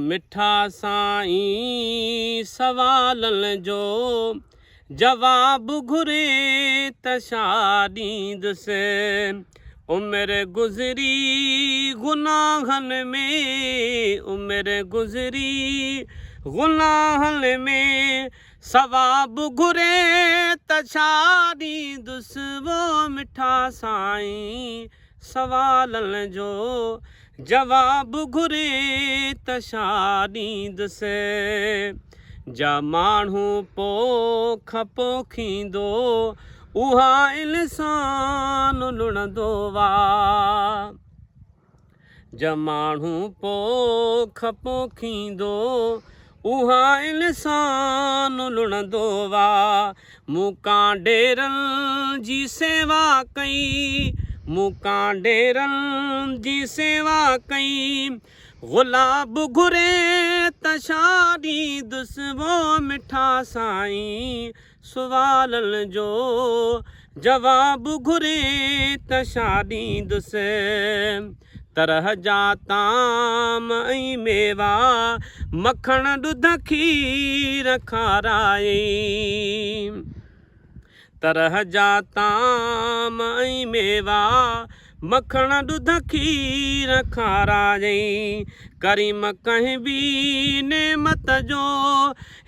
मिठा साईं सवालनि जो जवाब घुरे त छा ॾींदुसि। उमिरि गुज़री गुनाहनि में, उमिरि गुज़री गुनाहनि में, सवाब घुरे त छा ॾींदुसि। वो मिठा साईं सवालनि जो जवाब घुरे त छा ॾींदुसि। जा माण्हू पोख पोखींदो उहा इंसान लुणंदो वा। जा माण्हू पोख पोखींदो उहा इंसान लुणंदो वा। मूंखां डेरनि जी सेवा कई, मूंखां डेरनि जी सेवा कई, गुलाब घुरे त छा ॾींदुसि। वो मिठा साईं सवालनि जो जवाब घुरे त छा ॾींदुसि। तरह जा ताम ऐं मेवा, मखण ॾुध खीर खाराई। तरह जा ताम ऐं मेवा, मखण ॾुध खीर खाराई। करीम कंहिं बि नेमत जो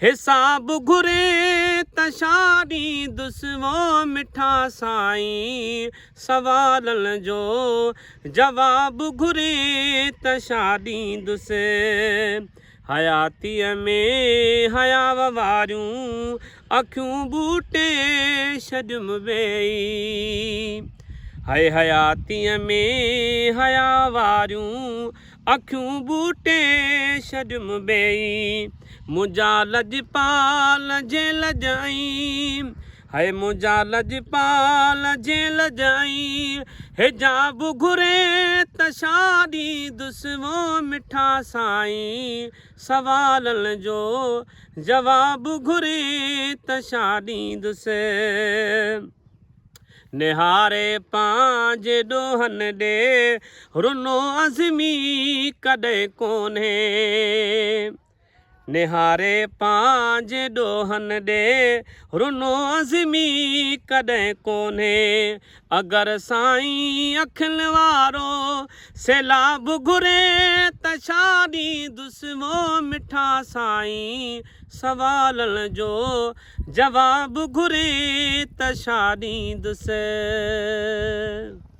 हिसाब घुरे त छा ॾींदुसि। वो मिठा साईं सवालनि जो जवाब घुरे त छा ॾींदुसि। हयातीअ में हयाव वारियूं अखियूं बूटे छॾियुमि वेई। हाय हयातीअ में हया वारियूं अखियूं बूटे छॾियुमि वेई। मुंहिंजा लजपाल जेल जाई, हाय मुंहिंजा लजपाल जेल जाई, हिजाब घुरे त छा ॾींदुसि। वो मिठा साईं सवालनि जो जवाब घुरे त छा ॾींदुसि। निहारे पंहिंजे ॾोहनि ॾे रुनो अज़मी कॾहिं कोन्हे। निहारे पंहिंजे ॾोहनि ॾे रुनो अज़मी कॾहिं कोन्हे। अगरि साईं अखियुनि वारो सैलाब घुरे त छा ॾींदुसि। वो मिठा साईं सवालनि जो जवाब घुरे त छा ॾींदुसि।